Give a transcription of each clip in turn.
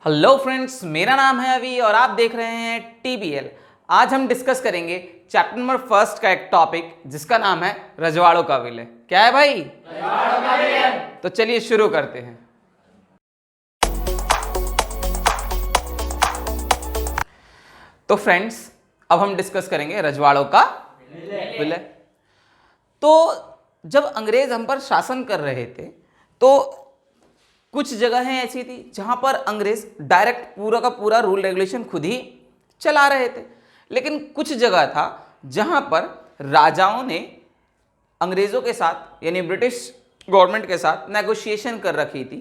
Hello friends, मेरा नाम है अभी और आप देख रहे हैं टीबीएल। आज हम डिस्कस करेंगे चैप्टर नंबर फर्स्ट का एक टॉपिक जिसका नाम है रजवाड़ों का विलय। क्या है भाई? रजवाड़ों का विलय। तो चलिए शुरू करते हैं। तो फ्रेंड्स, अब हम डिस्कस करेंगे रजवाड़ों का विलय। तो जब अंग्रेज हम पर शासन कर रहे थे तो कुछ जगहें ऐसी थी जहां पर अंग्रेज डायरेक्ट पूरा का पूरा रूल रेगुलेशन खुद ही चला रहे थे, लेकिन कुछ जगह था जहां पर राजाओं ने अंग्रेजों के साथ यानी ब्रिटिश गवर्नमेंट के साथ नेगोशिएशन कर रखी थी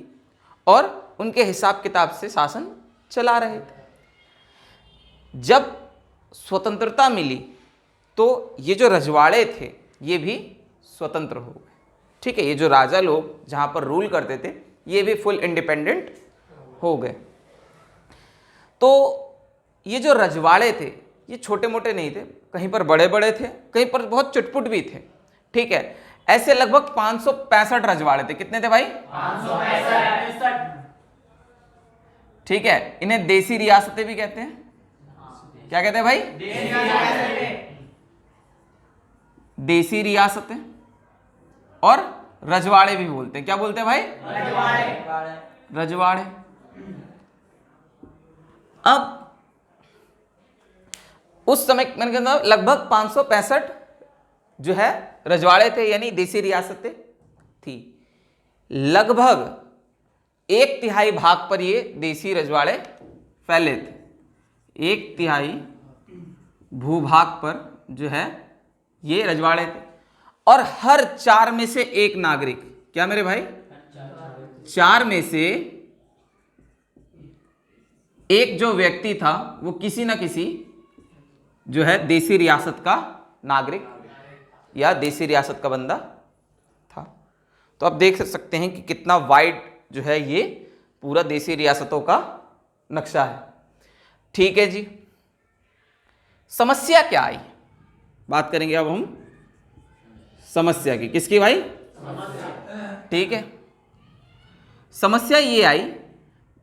और उनके हिसाब किताब से शासन चला रहे थे। जब स्वतंत्रता मिली तो ये जो रजवाड़े थे ये भी स्वतंत्र हो गए। ठीक है, ये जो राजा लोग जहां पर रूल करते थे ये भी फुल इंडिपेंडेंट हो गए। तो ये जो रजवाड़े थे ये छोटे मोटे नहीं थे, कहीं पर बड़े बड़े थे, कहीं पर बहुत चुटपुट भी थे। ठीक है, ऐसे लगभग 565 रजवाड़े थे। कितने थे भाई? 565। ठीक है, इन्हें देसी रियासतें भी कहते हैं। क्या कहते हैं भाई? देसी रियासतें और रजवाड़े भी बोलते हैं। क्या बोलते हैं भाई? रजवाड़े। अब उस समय मैंने कहा लगभग 565 जो है रजवाड़े थे यानी देसी रियासतें थी। लगभग 1/3 भाग पर ये देसी रजवाड़े फैले थे। 1/3 भूभाग पर जो है ये रजवाड़े थे और हर 4 में से एक नागरिक, क्या मेरे भाई? 4 में से एक जो व्यक्ति था वो किसी ना किसी जो है देसी रियासत का नागरिक या देसी रियासत का बंदा था। तो आप देख सकते हैं कि कितना वाइड जो है ये पूरा देसी रियासतों का नक्शा है। ठीक है जी, समस्या क्या आई? बात करेंगे अब हम समस्या की। किसकी भाई? समस्या। ठीक है, समस्या ये आई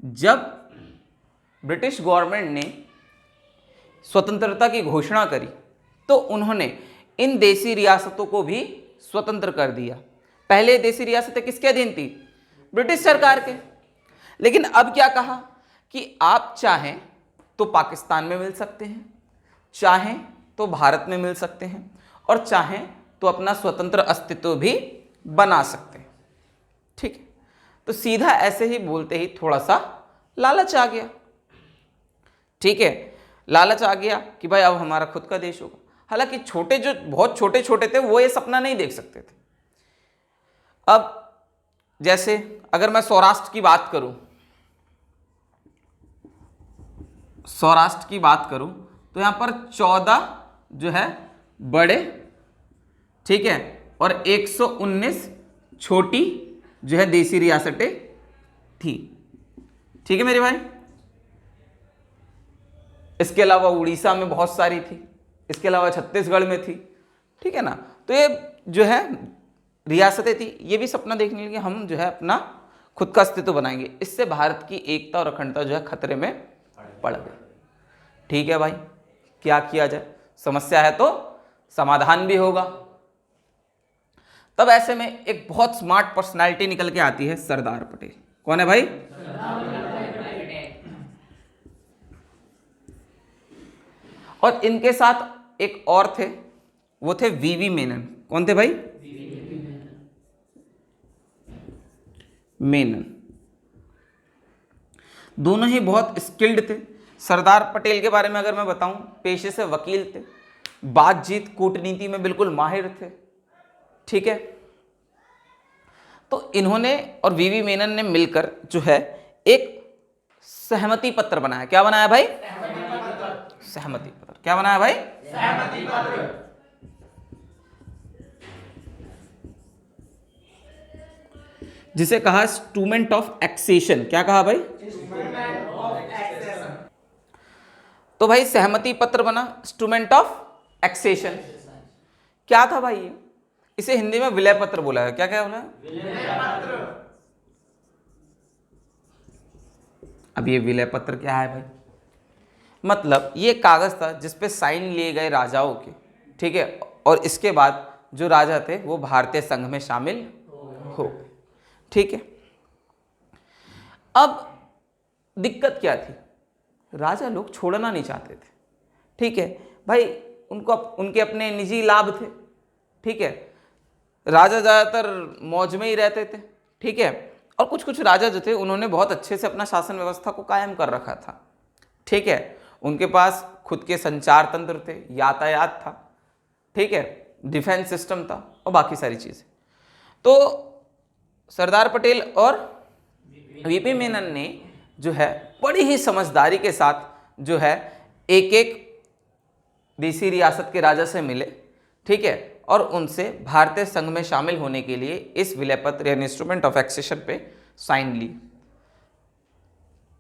जब ब्रिटिश गवर्नमेंट ने स्वतंत्रता की घोषणा करी तो उन्होंने इन देसी रियासतों को भी स्वतंत्र कर दिया। पहले देसी रियासतें किसके अधीन थी? ब्रिटिश सरकार के। लेकिन अब क्या कहा कि आप चाहें तो पाकिस्तान में मिल सकते हैं, चाहें तो भारत में मिल सकते हैं और चाहें तो अपना स्वतंत्र अस्तित्व भी बना सकते हैं। ठीक है, तो सीधा ऐसे ही बोलते ही थोड़ा सा लालच आ गया। ठीक है, लालच आ गया कि भाई अब हमारा खुद का देश होगा। हालांकि छोटे जो बहुत छोटे छोटे थे वो ये सपना नहीं देख सकते थे। अब जैसे अगर मैं सौराष्ट्र की बात करूं, तो यहां पर 14 जो है बड़े, ठीक है, और 119 छोटी जो है देसी रियासतें थी। ठीक है मेरे भाई। इसके अलावा उड़ीसा में बहुत सारी थी, इसके अलावा छत्तीसगढ़ में थी। ठीक है ना। तो ये जो है रियासतें थी, ये भी सपना देखने लगे हम जो है अपना खुद का अस्तित्व बनाएंगे। इससे भारत की एकता और अखंडता जो है खतरे में पड़ गई। ठीक है भाई, क्या किया जाए? समस्या है तो समाधान भी होगा। तब ऐसे में एक बहुत स्मार्ट पर्सनालिटी निकल के आती है, सरदार पटेल। कौन है भाई? और इनके साथ एक और थे, वो थे वीवी मेनन। कौन थे भाई? मेनन। दोनों ही बहुत स्किल्ड थे। सरदार पटेल के बारे में अगर मैं बताऊं, पेशे से वकील थे, बातचीत कूटनीति में बिल्कुल माहिर थे। ठीक है, तो इन्होंने और वीवी मेनन ने मिलकर जो है एक सहमति पत्र बनाया। क्या बनाया भाई? सहमति पत्र। क्या बनाया भाई? सहमति पत्र। जिसे कहा इंस्ट्रूमेंट ऑफ एक्सेशन। क्या कहा भाई? तो भाई सहमति पत्र बना, इंस्ट्रूमेंट ऑफ एक्सेशन। क्या था भाई ये? इसे हिंदी में विलय पत्र बोला है। क्या क्या बोला है? विलय पत्र। अब ये विलय पत्र क्या है भाई? मतलब ये कागज था जिस पे साइन लिए गए राजाओं के, ठीक है, और इसके बाद जो राजा थे वो भारतीय संघ में शामिल हो गए, ठीक है। अब दिक्कत क्या थी? राजा लोग छोड़ना नहीं चाहते थे, ठीक है भाई, उनको उनके अपने निजी लाभ थे, ठीक है। राजा ज़्यादातर मौज में ही रहते थे, ठीक है, और कुछ कुछ राजा जो थे उन्होंने बहुत अच्छे से अपना शासन व्यवस्था को कायम कर रखा था, ठीक है। उनके पास खुद के संचार तंत्र थे, यातायात था, ठीक है, डिफेंस सिस्टम था और बाकी सारी चीज़ें। तो सरदार पटेल और वीपी मेनन ने जो है बड़ी ही समझदारी के साथ जो है एक एक देसी रियासत के राजा से मिले, ठीक है, और उनसे भारतीय संघ में शामिल होने के लिए इस विलय पत्र यानी इंस्ट्रूमेंट ऑफ एक्सेशन पे साइन ली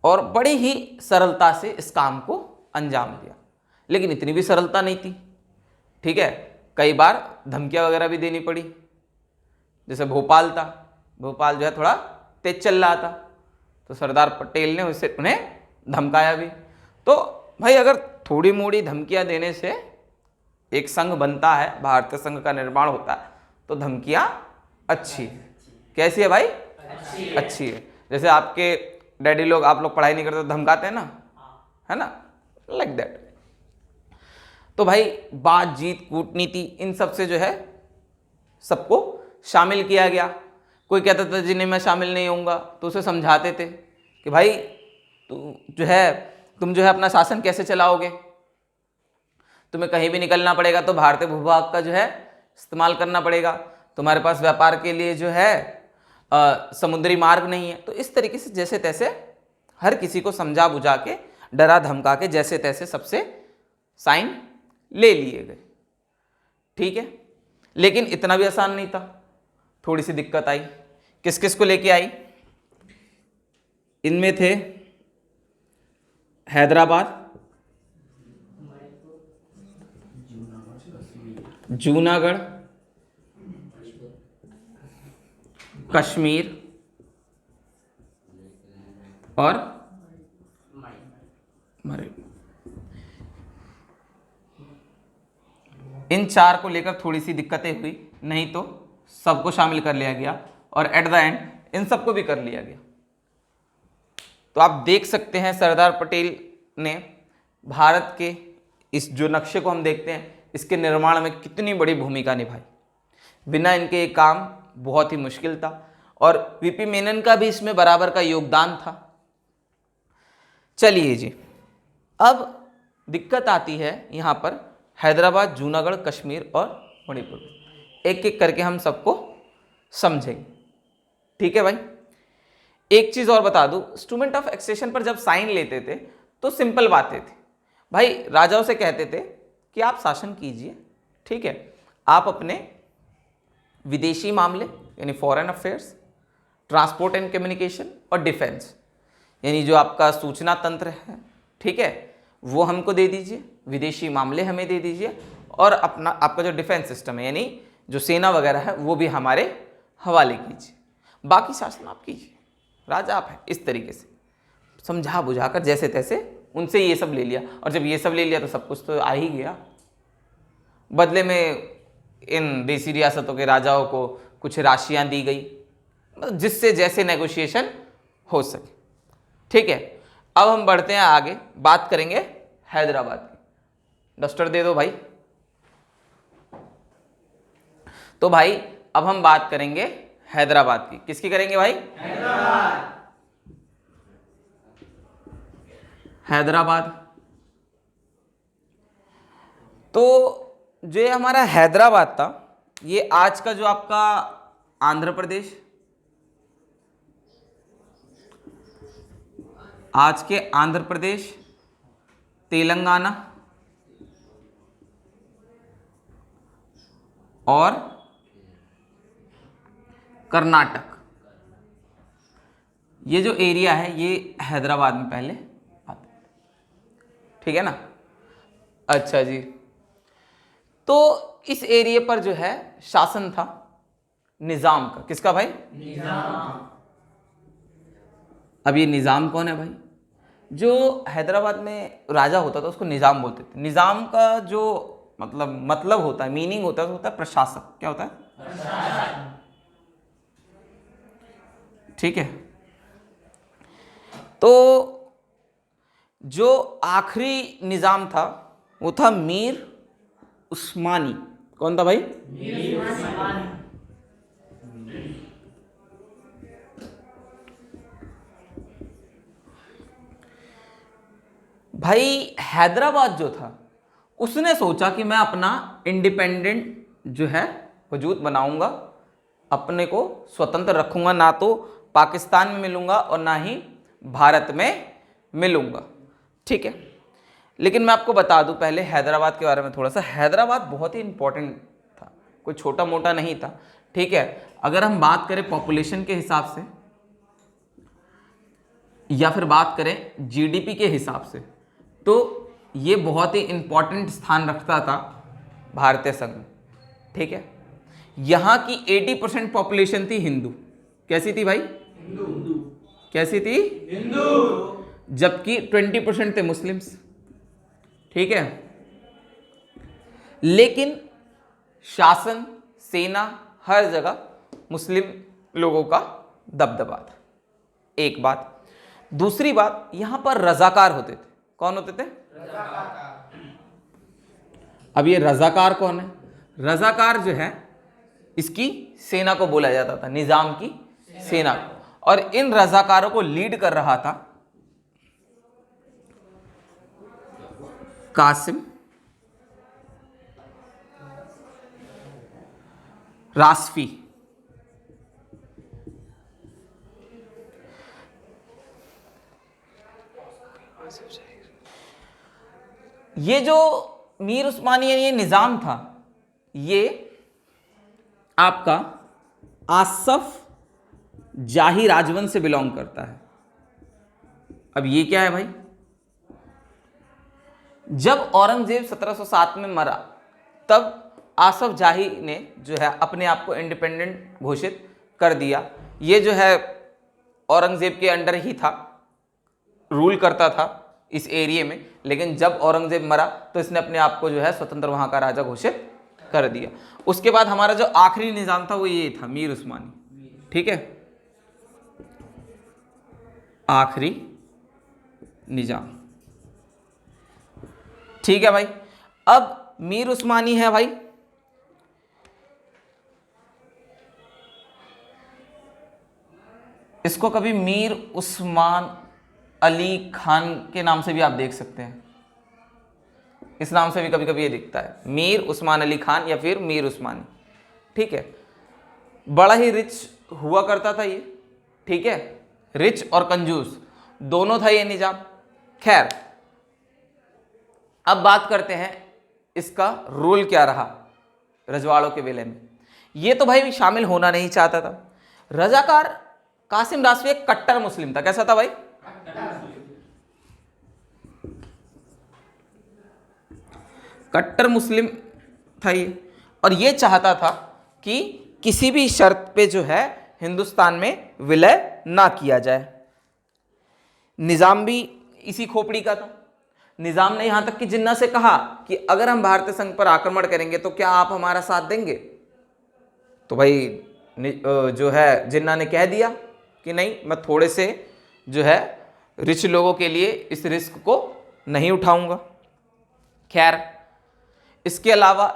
और बड़ी ही सरलता से इस काम को अंजाम दिया। लेकिन इतनी भी सरलता नहीं थी, ठीक है, कई बार धमकियां वगैरह भी देनी पड़ी। जैसे भोपाल था, भोपाल जो है थोड़ा तेज चल रहा था, तो सरदार पटेल ने उन्हें धमकाया भी। तो भाई अगर थोड़ी मोड़ी धमकियां देने से एक संघ बनता है, भारतीय संघ का निर्माण होता है, तो धमकियां अच्छी है। कैसी है भाई? अच्छी है। जैसे आपके डैडी लोग, आप लोग पढ़ाई नहीं करते तो धमकाते हैं ना, है ना, लाइक दैट। तो भाई बातचीत, कूटनीति, इन सब से जो है सबको शामिल किया गया। कोई कहता था जी नहीं मैं शामिल नहीं होऊंगा, तो उसे समझाते थे कि भाई तुम जो है अपना शासन कैसे चलाओगे, तुम्हें कहीं भी निकलना पड़ेगा तो भारतीय भूभाग का जो है इस्तेमाल करना पड़ेगा, तुम्हारे पास व्यापार के लिए जो है समुद्री मार्ग नहीं है। तो इस तरीके से जैसे तैसे हर किसी को समझा बुझा के, डरा धमका के जैसे तैसे सबसे साइन ले लिए गए, ठीक है। लेकिन इतना भी आसान नहीं था, थोड़ी सी दिक्कत आई। किस किस को लेके आई? इनमें थे हैदराबाद, जूनागढ़, कश्मीर और मरे। इन चार को लेकर थोड़ी सी दिक्कतें हुई, नहीं तो सबको शामिल कर लिया गया और एट द एंड इन सबको भी कर लिया गया। तो आप देख सकते हैं सरदार पटेल ने भारत के इस जो नक्शे को हम देखते हैं इसके निर्माण में कितनी बड़ी भूमिका निभाई। बिना इनके ये काम बहुत ही मुश्किल था और वीपी मेनन का भी इसमें बराबर का योगदान था। चलिए जी, अब दिक्कत आती है यहाँ पर हैदराबाद, जूनागढ़, कश्मीर और मणिपुर। एक एक करके हम सबको समझेंगे, ठीक है भाई। एक चीज और बता दूं, इंस्ट्रूमेंट ऑफ एक्सेशन पर जब साइन लेते थे तो सिंपल बातें थी भाई। राजाओं से कहते थे कि आप शासन कीजिए, ठीक है, आप अपने विदेशी मामले यानी foreign affairs, transport and communication और डिफेंस यानी जो आपका सूचना तंत्र है, ठीक है, वो हमको दे दीजिए, विदेशी मामले हमें दे दीजिए और आपका जो डिफेंस सिस्टम है यानी जो सेना वगैरह है वो भी हमारे हवाले कीजिए, बाकी शासन आप कीजिए, राजा आप हैं। इस तरीके से समझा बुझाकर जैसे तैसे उनसे ये सब ले लिया, और जब ये सब ले लिया तो सब कुछ तो आ ही गया। बदले में इन देसी रियासतों के राजाओं को कुछ राशियां दी गई, जिससे जैसे नेगोशिएशन हो सके, ठीक है। अब हम बढ़ते हैं आगे, बात करेंगे हैदराबाद की। डस्टर दे दो भाई। तो भाई अब हम बात करेंगे हैदराबाद की। किसकी करेंगे भाई? हैदराबाद। तो जो ये हमारा हैदराबाद था, ये आज का जो आपका आंध्र प्रदेश, आज के आंध्र प्रदेश, तेलंगाना और कर्नाटक, ये जो एरिया है ये हैदराबाद में पहले आता है, ठीक है ना। अच्छा जी, तो इस एरिया पर जो है शासन था निजाम का। किसका भाई? निजाम। अब ये निजाम कौन है भाई? जो हैदराबाद में राजा होता था उसको निज़ाम बोलते थे। निज़ाम का जो मतलब होता है, मीनिंग होता है, वो होता है प्रशासक। क्या होता है? ठीक है। तो जो आखिरी निज़ाम था वो था मीर उस्मानी। कौन था भाई? मीर उस्मानी। भाई हैदराबाद जो था उसने सोचा कि मैं अपना इंडिपेंडेंट जो है वजूद बनाऊंगा, अपने को स्वतंत्र रखूंगा, ना तो पाकिस्तान में मिलूंगा और ना ही भारत में मिलूंगा। ठीक है, लेकिन मैं आपको बता दूं पहले हैदराबाद के बारे में थोड़ा सा। हैदराबाद बहुत ही इंपॉर्टेंट था, कोई छोटा मोटा नहीं था। ठीक है, अगर हम बात करें पॉपुलेशन के हिसाब से या फिर बात करें जीडीपी के हिसाब से, तो ये बहुत ही इंपॉर्टेंट स्थान रखता था भारतीय संघ में। ठीक है, यहाँ की 80% पॉपुलेशन थी हिंदू। कैसी थी भाई? हिंदू। कैसी थी? हिंदू। जबकि 20% थे मुस्लिम्स। ठीक है, लेकिन शासन, सेना, हर जगह मुस्लिम लोगों का दबदबा था। एक बात। दूसरी बात, यहां पर रजाकार होते थे। कौन होते थे? रजाकार। अब ये रजाकार कौन है? रजाकार जो है इसकी सेना को बोला जाता था, निजाम की सेना को। और इन रजाकारों को लीड कर रहा था कासिम रासफी। ये जो मीर उस्मानी ये निजाम था, ये आपका आसफ जाही राजवंश से बिलोंग करता है। अब ये क्या है भाई? जब औरंगजेब 1707 में मरा, तब आसफ जाही ने जो है अपने आप को इंडिपेंडेंट घोषित कर दिया। ये जो है औरंगजेब के अंडर ही था, रूल करता था इस एरिया में। लेकिन जब औरंगजेब मरा तो इसने अपने आप को जो है स्वतंत्र वहां का राजा घोषित कर दिया। उसके बाद हमारा जो आखिरी निजाम था वो ये था, मीर उस्मानी। ठीक है, आखिरी निजाम। ठीक है भाई। अब मीर उस्मानी है भाई, इसको कभी मीर उस्मान अली खान के नाम से भी आप देख सकते हैं। इस नाम से भी कभी कभी ये दिखता है, मीर उस्मान अली खान या फिर मीर उस्मानी। ठीक है, बड़ा ही रिच हुआ करता था ये। ठीक है, रिच और कंजूस दोनों था ये निजाम। खैर, अब बात करते हैं इसका रोल क्या रहा रजवाड़ों के बेले में। ये तो भाई भी शामिल होना नहीं चाहता था। रजाकार कासिम रासवी एक कट्टर मुस्लिम था। कैसा था भाई? कट्टर मुस्लिम था ये, और ये चाहता था कि किसी भी शर्त पे जो है हिंदुस्तान में विलय ना किया जाए। निजाम भी इसी खोपड़ी का था। निजाम ने यहां तक कि जिन्ना से कहा कि अगर हम भारतीय संघ पर आक्रमण करेंगे तो क्या आप हमारा साथ देंगे? तो भाई जो है जिन्ना ने कह दिया कि नहीं, मैं थोड़े से जो है रिच लोगों के लिए इस रिस्क को नहीं उठाऊंगा। खैर, इसके अलावा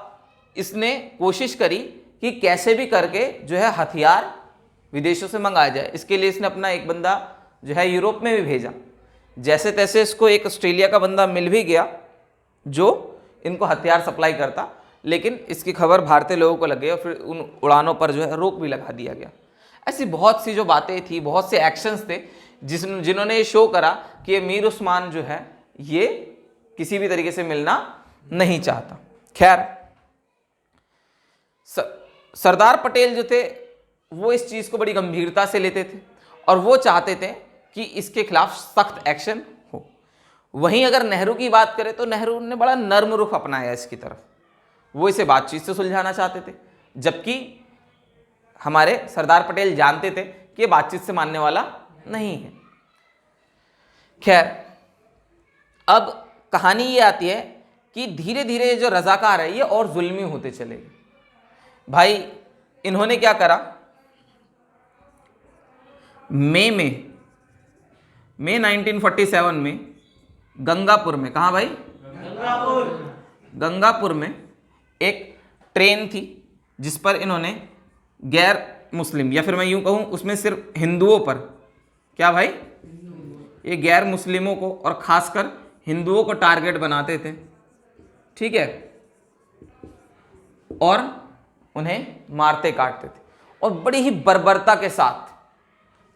इसने कोशिश करी कि कैसे भी करके जो है हथियार विदेशों से मंगाया जाए। इसके लिए इसने अपना एक बंदा जो है यूरोप में भी भेजा। जैसे तैसे इसको एक ऑस्ट्रेलिया का बंदा मिल भी गया जो इनको हथियार सप्लाई करता, लेकिन इसकी खबर भारतीय लोगों को लग गई और फिर उन उड़ानों पर जो है रोक भी लगा दिया गया। ऐसी बहुत सी जो बातें थी, बहुत से एक्शंस थे जिन्होंने ये शो करा कि ये मीर उस्मान जो है ये किसी भी तरीके से मिलना नहीं चाहता। खैर, सरदार पटेल जो थे वो इस चीज को बड़ी गंभीरता से लेते थे और वो चाहते थे कि इसके खिलाफ सख्त एक्शन हो। वहीं अगर नेहरू की बात करें तो नेहरू ने बड़ा नर्म रुख अपनाया इसकी तरफ। वो इसे बातचीत से सुलझाना चाहते थे, जबकि हमारे सरदार पटेल जानते थे कि ये बातचीत से मानने वाला नहीं है। खैर, अब कहानी ये आती है कि धीरे धीरे जो रजाकार है ये और जुल्मी होते चले गए। भाई इन्होंने क्या करा, मई 1947 में गंगापुर में, कहाँ भाई, गंगापुर में एक ट्रेन थी जिस पर इन्होंने गैर मुस्लिम, या फिर मैं यूं कहूं उसमें सिर्फ हिंदुओं पर, क्या भाई, ये गैर मुस्लिमों को और खासकर हिंदुओं को टारगेट बनाते थे, ठीक है, और उन्हें मारते काटते थे और बड़ी ही बर्बरता के साथ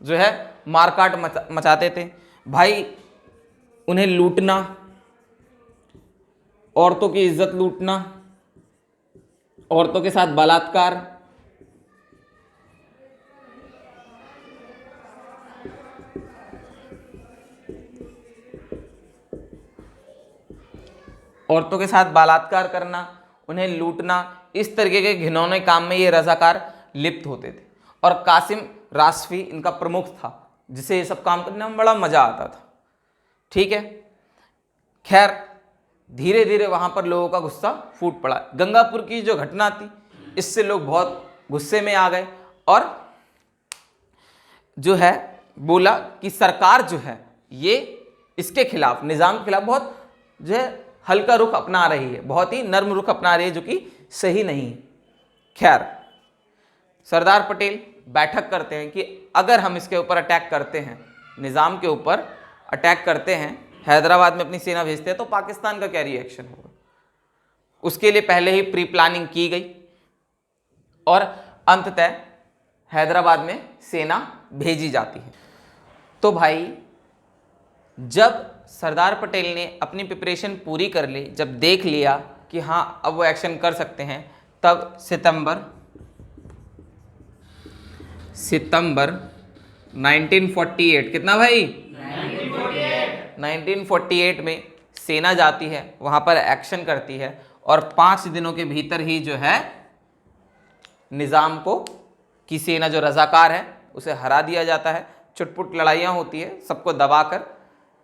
जो है मारकाट मचाते थे। भाई उन्हें लूटना, औरतों की इज्जत लूटना, औरतों के साथ बलात्कार, औरतों के साथ बलात्कार करना, उन्हें लूटना, इस तरीके के घिनौने काम में ये रजाकार लिप्त होते थे। और कासिम रासफी इनका प्रमुख था जिसे ये सब काम करने में बड़ा मजा आता था, ठीक है। खैर धीरे धीरे वहां पर लोगों का गुस्सा फूट पड़ा। गंगापुर की जो घटना थी इससे लोग बहुत गुस्से में आ गए और जो है बोला कि सरकार जो है ये इसके खिलाफ, निजाम के खिलाफ बहुत जो है हल्का रुख अपना रही है, बहुत ही नर्म रुख अपना रही है, जो कि सही नहीं है। खैर सरदार पटेल बैठक करते हैं कि अगर हम इसके ऊपर अटैक करते हैं, निज़ाम के ऊपर अटैक करते हैं, हैदराबाद में अपनी सेना भेजते हैं, तो पाकिस्तान का क्या रिएक्शन होगा। उसके लिए पहले ही प्री प्लानिंग की गई और अंततः हैदराबाद में सेना भेजी जाती है। तो भाई जब सरदार पटेल ने अपनी प्रिपरेशन पूरी कर ली, जब देख लिया कि हाँ अब वो एक्शन कर सकते हैं, तब सितंबर 1948, कितना भाई 1948 में सेना जाती है, वहां पर एक्शन करती है और 5 दिनों के भीतर ही जो है निज़ाम को की सेना जो रजाकार है उसे हरा दिया जाता है। चुटपुट लड़ाइयाँ होती है, सबको दबाकर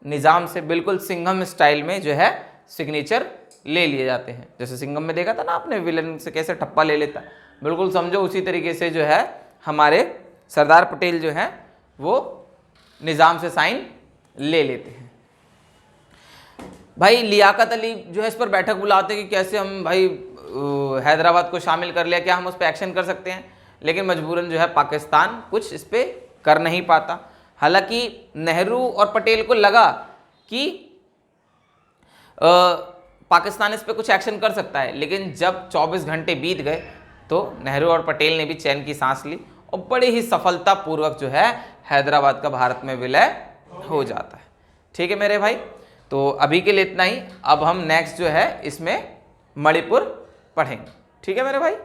निज़ाम से बिल्कुल सिंघम स्टाइल में जो है सिग्नेचर ले लिए जाते हैं। जैसे सिंघम में देखा था ना आपने, विलन से कैसे ठप्पा ले लेता, बिल्कुल समझो उसी तरीके से जो है हमारे सरदार पटेल जो है वो निज़ाम से साइन ले लेते हैं। भाई लियाकत अली जो है इस पर बैठक बुलाते कि कैसे हम भाई हैदराबाद को शामिल कर लिया, क्या हम उस पर एक्शन कर सकते हैं, लेकिन मजबूरन जो है पाकिस्तान कुछ इस पर कर नहीं पाता। हालांकि नेहरू और पटेल को लगा कि पाकिस्तान इस पर कुछ एक्शन कर सकता है, लेकिन जब 24 घंटे बीत गए तो नेहरू और पटेल ने भी चैन की सांस ली और बड़ी ही सफलतापूर्वक जो है हैदराबाद का भारत में विलय हो जाता है। ठीक है मेरे भाई, तो अभी के लिए इतना ही। अब हम नेक्स्ट जो है इसमें मणिपुर पढ़ेंगे। ठीक है मेरे भाई।